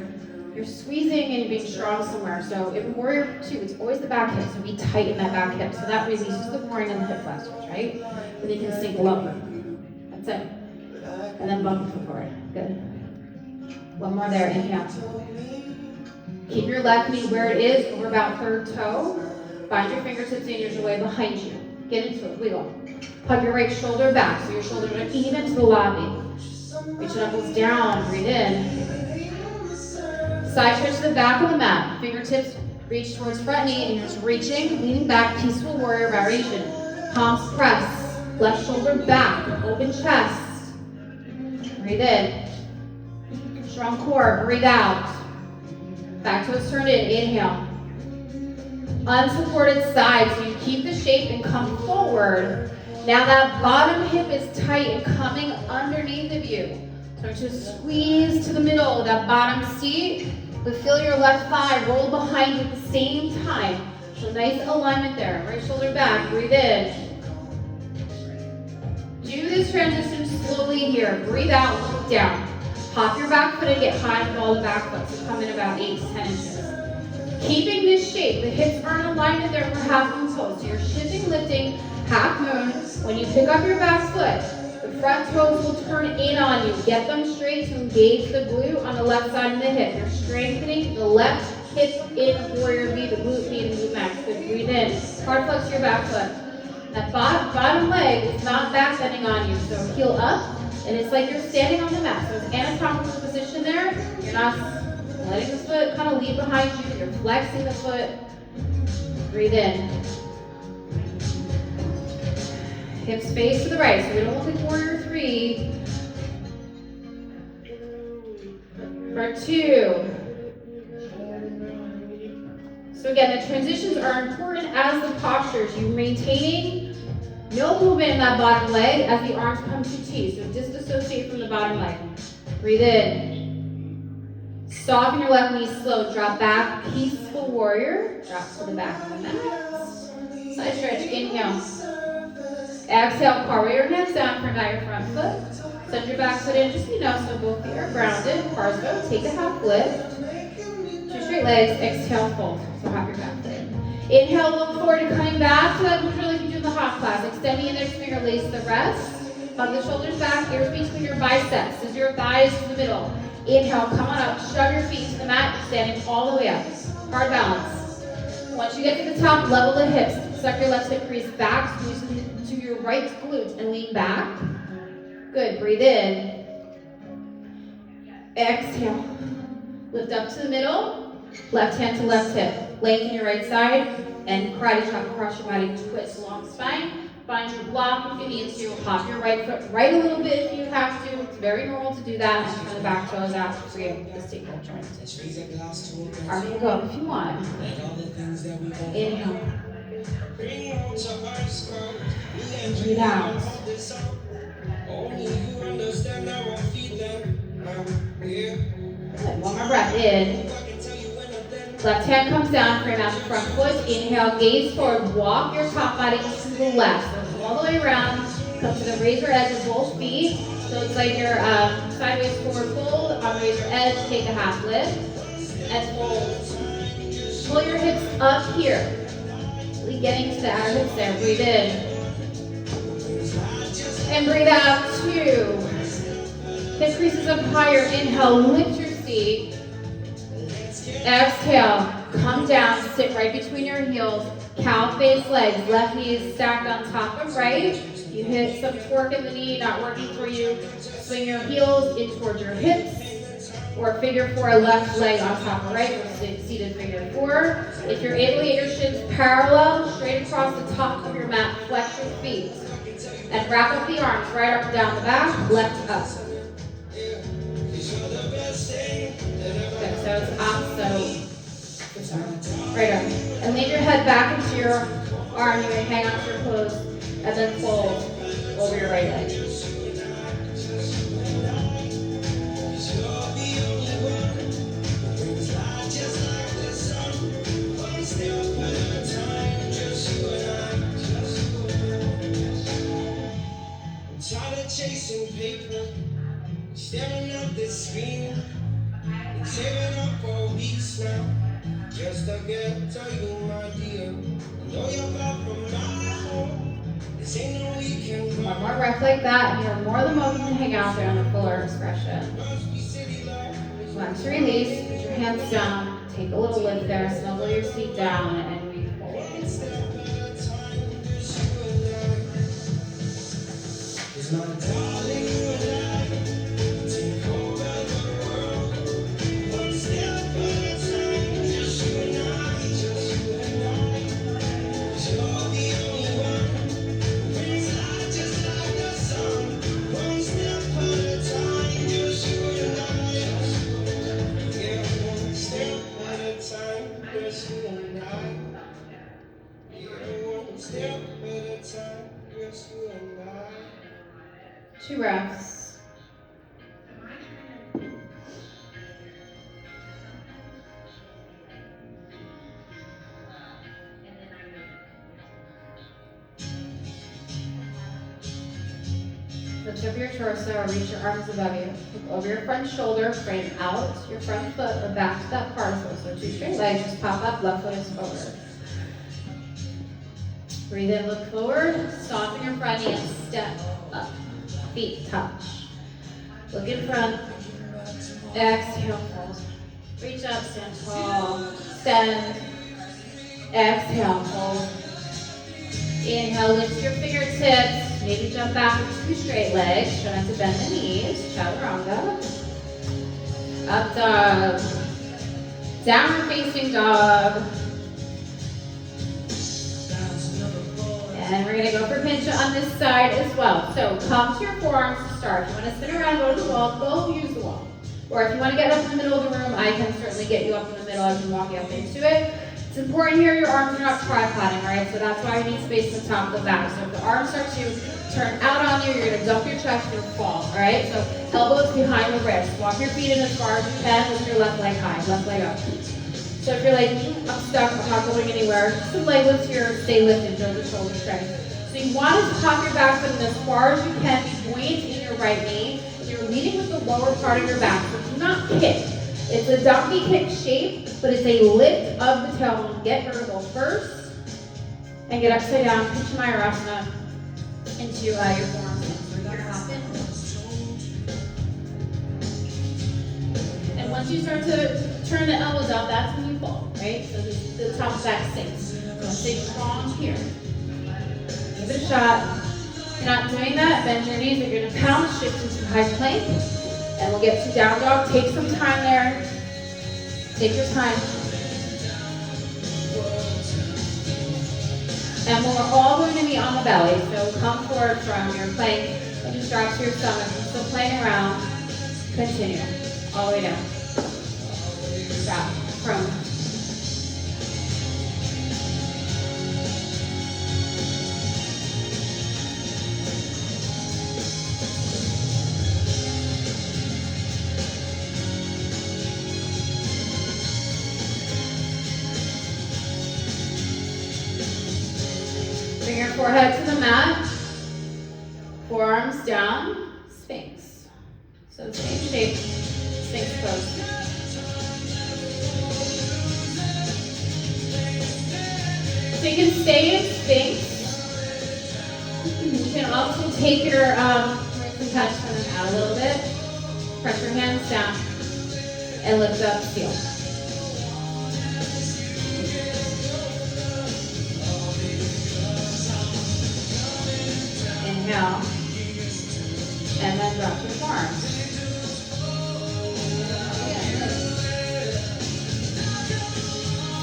you're squeezing and you're being strong somewhere. So in warrior two, it's always the back hip. So be tight in that back hip. So that releases the boring in the hip flexors, right? And then you can sink lumbar. That's it. And then bump the foot forward. Good. One more there. Inhale. Keep your left knee where it is, over about third toe. Bind your fingertips and ears away behind you. Get into it, wiggle. Hug your right shoulder back so your shoulders are even to the lobby. Reach your knuckles down, breathe in. Side stretch to the back of the mat. Fingertips reach towards front knee and you're just reaching, leaning back, peaceful warrior variation. Palms press, left shoulder back, open chest. Breathe in. Strong core, breathe out. Back toes turned in, inhale. Unsupported side, so you keep the shape and come forward. Now that bottom hip is tight and coming underneath of you. Start to squeeze to the middle of that bottom seat, but feel your left thigh roll behind you at the same time. So nice alignment there. Right shoulder back, breathe in. Do this transition slowly here. Breathe out, look down. Pop your back foot and get high and ball the back foot. So come in about 8 to 10 inches. Keeping this shape, the hips are in alignment there for half moon toes. So you're shifting, lifting, half moon. When you pick up your back foot, the front toes will turn in on you. Get them straight to engage the glute on the left side of the hip. You're strengthening the left hip in warrior V, the glute V and glute max. Good, breathe in. Hard flex to your back foot. That bottom leg is not back bending on you, so heel up, and it's like you're standing on the mat. So it's anatomical position there. You're not letting the foot kind of lead behind you. You're flexing the foot. Breathe in. Hips face to the right, so we don't look like warrior 3. For 2. So again, the transitions are important as the postures. You're maintaining no movement in that bottom leg as the arms come to T. So disassociate from the bottom leg. Breathe in. Soften your left knee slow. Drop back. Peaceful warrior. Drop to the back of the mat. Side stretch. Inhale. Exhale. Carve your hands down. Turn out your front foot. Send your back foot in just so both feet are grounded. Carso. Take a half lift. 2 straight legs. Exhale. Fold. So hop your back foot in. Inhale, look forward to coming back to that neutral like you do in the hop class. Extend the inner finger, lace the rest. Hug the shoulders back, ears between your biceps. Scissor your thighs to the middle. Inhale, come on up, shove your feet to the mat, standing all the way up. Hard balance. Once you get to the top, level the hips. Suck your left hip crease back, squeeze to your right glute and lean back. Good, breathe in. Exhale. Lift up to the middle. Left hand to left hip. Lengthen your right side and karate chop across your body. Twist long spine. Find your block if you need to. Hop your right foot right a little bit if you have to. It's very normal to do that. And turn the back toes out for your stable joint. Arm can go up if you want. Inhale. Breathe out. Good. One more breath in. Left hand comes down, frame out the front foot. Inhale, gaze forward. Walk your top body to the left. So all the way around. Come to the razor edge of both feet. So it's like your sideways forward fold. On razor edge, take a half lift. And fold. Pull your hips up here. Really getting to the outer hips there. Breathe in. And breathe out. 2. Hip creases up higher. Inhale, lift your feet. Exhale, come down, sit right between your heels, cow face legs, left knee is stacked on top of right. You hit some torque in the knee, not working for you. Swing your heels in towards your hips, or figure 4, left leg on top of right, or seated figure 4. If you're able to get your shins parallel, straight across the top of your mat, flex your feet. And wrap up the arms, right arm down the back, left up. Good, so it's up, so right arm. And lean your head back into your arm. You may hang on to your clothes and then fold over your right leg. Chasing paper, staring at the screen, and saving up for weeks now. Just to get to you, my dear. I know you're far from my home. This ain't no weekend. One more breath like that, and you're more than welcome to hang out there on the fuller expression. Once you release, put your hands down, Take a little lift there, snuggle your seat down, and we forward. Two breaths. Lift up your torso, reach your arms above you. Look over your front shoulder, frame out your front foot or back to that parcel. So two straight legs, just pop up, left foot is forward. Breathe in, look forward, soften your front knee and step up. Feet touch. Look in front. Exhale, fold. Reach up, stand tall. Extend. Exhale, fold. Inhale, lift your fingertips. Maybe jump back with two straight legs. Try not to bend the knees. Chaturanga. Up dog. Downward facing dog. And we're gonna go for pincha on this side as well. So come to your forearms to start. If you wanna spin around, go to the wall, go use the wall. Or if you wanna get up in the middle of the room, I can certainly get you up in the middle as you walk up into it. It's important here your arms are not tripoding, all right? So that's why you need space at the top of the back. So if the arms start to turn out on you, you're gonna dump your chest, you're gonna fall, all right? So elbows behind the wrist. Walk your feet in as far as you can with your left leg high, left leg up. So if you're like, I'm stuck, I'm not going anywhere, just a leg lift here, stay lifted, build the shoulder strength. So you want to pop your back foot in as far as you can, be buoyant in your right knee, and you're leading with the lower part of your back, so do not kick. It's a donkey kick shape, but it's a lift of the tailbone. Get vertical first, and get upside down, Pincha Mayurasana, into your forearms. So you're gonna hop in. And once you start to turn the elbows out, that's when you fall, right? So the top of that sinks. So stay strong here. Give it a shot. If you're not doing that, bend your knees. If you're gonna pound, shift into high plank. And we'll get to down dog. Take some time there. Take your time. And we're all going to be on the belly. So come forward from your plank and just drop to your stomach. Still playing around. Continue. All the way down. Stop. Prone. Bring your forehead to the mat. Forearms down. Sphinx. So same shape. Sphinx pose. So you can stay in Sphinx. You can also take your wrist and touch them out a little bit. Press your hands down and lift up, heel. Inhale. And then drop your forearms.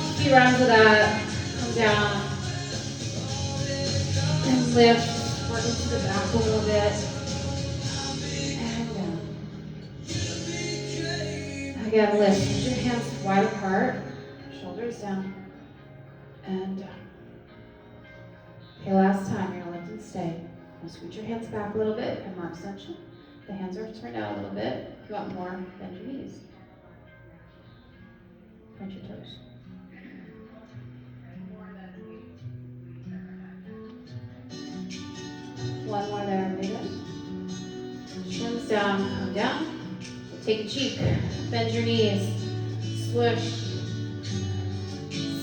A few rounds of that. Down and lift, work into the back a little bit, and down. Again, lift, put your hands wide apart, shoulders down, and down. Okay, last time, you're gonna lift and stay. Now scoot your hands back a little bit, and mark extension. The hands are turned out a little bit. If you want more, bend your knees. Point your toes. One more there, Vega. Shins down, come down. Take a cheek, bend your knees, swoosh,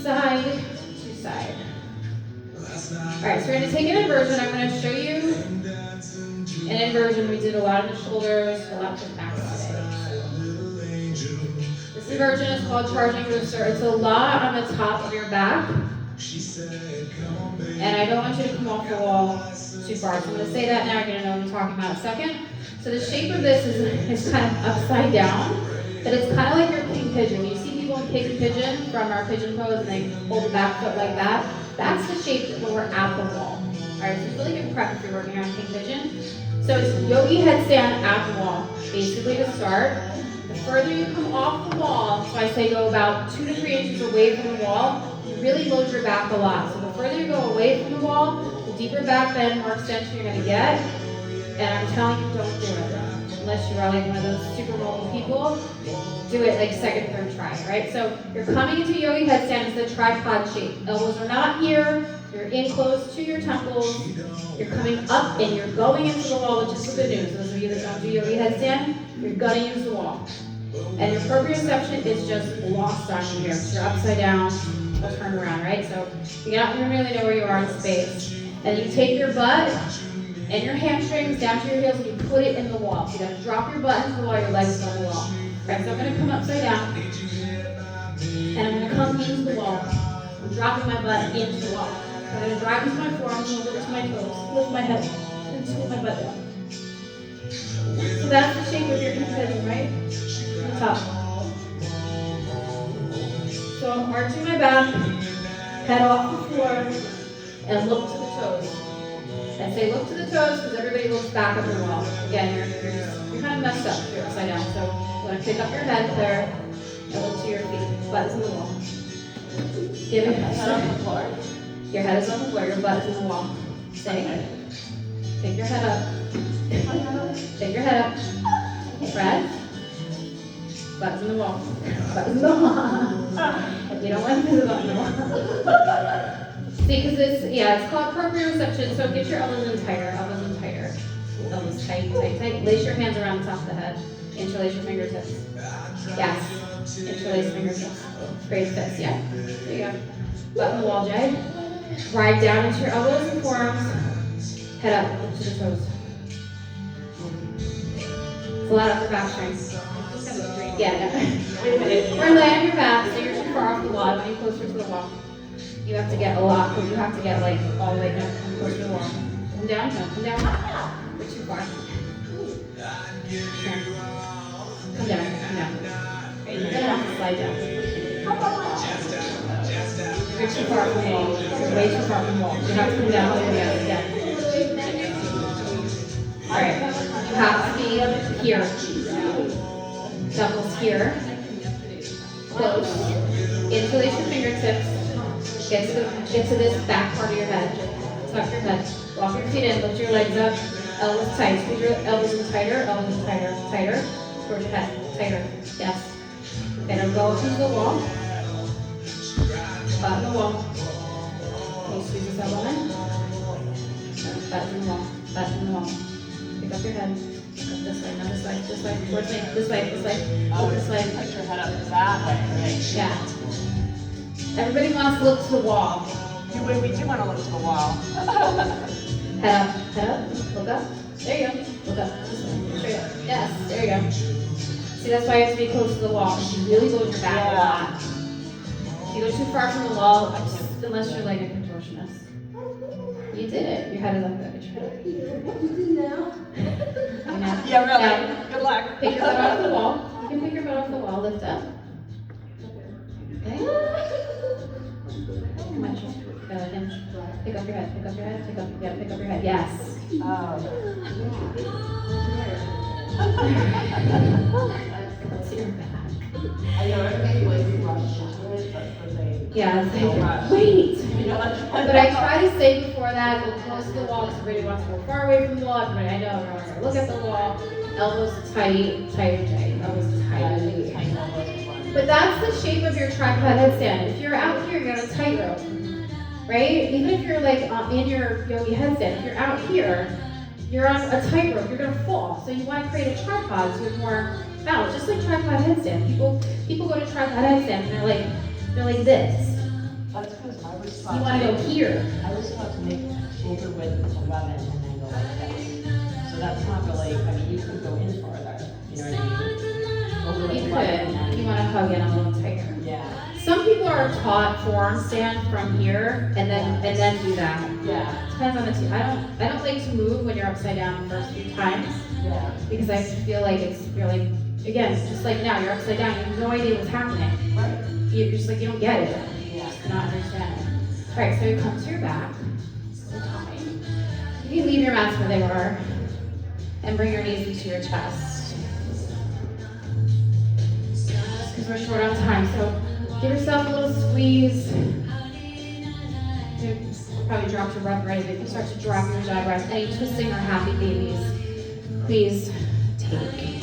side to side. All right, so we're gonna take an inversion. I'm gonna show you an inversion. We did a lot of the shoulders, a lot of the back today. The This version is called Charging Rooster. It's a lot on the top of your back. And I don't want you to come off the wall too far. So I'm going to say that now. You're going to know what I'm talking about in a second. So the shape of this is kind of upside down, but it's kind of like your king pigeon. You see people in king pigeon from our pigeon pose and they hold the back foot like that. That's the shape when we're at the wall. Alright, so it's really good prep if you're working on king pigeon. So it's yogi headstand at the wall. Basically to start, the further you come off the wall, so I say go about 2 to 3 inches away from the wall, you really load your back a lot. So the further you go away from the wall, the deeper back bend, more extension you're going to get. And I'm telling you, don't do it. Unless you are like one of those super mobile people, do it like second, third try, right? So you're coming into yogi headstand, it's the tripod shape. Elbows are not here, you're in close to your temples, you're coming up and you're going into the wall, which is the good news. Those of you that don't do yogi headstand, you're gonna use the wall. And your proprioception is just lost on you here. So you're upside down, we'll turn around, right? So you don't even really know where you are in space. And you take your butt and your hamstrings down to your heels and you put it in the wall. So you gotta drop your butt into the wall, your legs on the wall. Right, so I'm gonna come upside down and I'm gonna come into the wall. I'm dropping my butt into the wall. I'm gonna drive into my forearms and over to my toes, lift my head, and scoop my butt down. So that's the shape of your pigeon, right? From the top. So I'm arching my back, head off the floor, and look to the toes. I say look to the toes because everybody looks back at the wall. Again, you're kind of messed up if you're upside down. So you want to pick up your head there and look to your feet. Butt is in the wall. Give it head on the floor. Your head is on the floor, your butt is in the wall. Stay. Pick your head up. Pick your head up. Breath. Butt is in the wall. Butt is in the wall. You don't want to put the butt in the wall. See, because it's called proprioception, so get your elbows in tighter, elbows in tighter. Elbows tight, tight, tight. Lace your hands around the top of the head. Interlace your fingertips. Yes. Interlace fingertips. Great fits, yeah. There you go. Butt in the wall, Jay. Ride down into your elbows and forearms. Head up, look to the toes. It's a lot of upper back strength. Yeah, no. Wait a minute. Or lay on your back, so you're too far off the wall. I want you closer to the wall. You have to get a lot, because you have to get like all the way down, close to the wall. Come down, no, come down. You're too far. Here. Come down, come down. Right, you're gonna have to slide down. You're too far from the wall. You're way too far from the wall. You have to come down all the way out again. Alright, you have to be here. Knuckles here. Close. Interlace your fingertips. Get to this back part of your head. Tuck your head. Walk your feet in. Lift your legs up. Elbows tight. Squeeze your elbows in tighter. Elbows in tighter. Tighter. Towards your head. Tighter. Yes. Okay, now go to the wall. Butt in the wall. Can you squeeze this elbow in? Butt in the wall. Butt in the wall. Pick up your head. Pick up this way. Not this way. This way. Towards me. This way. This way. Oh, this way. Put your head up that way, right? Yeah. Everybody wants to look to the wall. We do want to look to the wall. Head up, look up. There you go. Look up. Straight up. Yes, there you go. See, that's why you have to be close to the wall. You really load your back a lot. If you go too far from the wall, unless you're like a contortionist. You did it. Your head is up there. Now. Yeah, really. Now, good luck. pick your butt off the wall. You can pick your butt off the wall. Lift up. Okay. Come on, pick up your head, pick up your head, pick up your head. Yes. Oh. Let's see your back. I know everybody was rushed into it, but for they. Yeah, it's No like, rush. wait. You know, But I try to say before that, go close to the wall, because everybody wants to go far away from the wall. Everybody, I know everyone wants to look at the wall. Elbows tight, tight, tight. Elbows tight. But that's the shape of your tripod headstand. If you're out here, you're on a tightrope, right? Even if you're like in your yogi headstand, if you're out here, you're on a tightrope. You're gonna fall. So you want to create a tripod so you have more balance, just like tripod headstand. People go to tripod headstand and they're like this. That's because I was You want to go here. I was taught to make shoulder width 11 and then go like this. So that's not really, I mean, you could go in farther, you know what I mean? Over like You loving could, that. you wanna hug it a little tighter. Yeah, Some people are taught forearm stand from here and then do that. yeah, Depends on the two. I don't like to move when you're upside down the first few times yeah, because I feel like you're like, again, just like now, you're upside down, you have no idea what's happening. right, You're just like, you don't get it. yeah. Just not understanding. Alright, so you come to your back. So time. You can leave your mats where they were and bring your knees into your chest. Because we're short on time, so give yourself a little squeeze. You probably dropped your breath already, but if you start to drop your jaw breath, any twisting or happy babies, please take.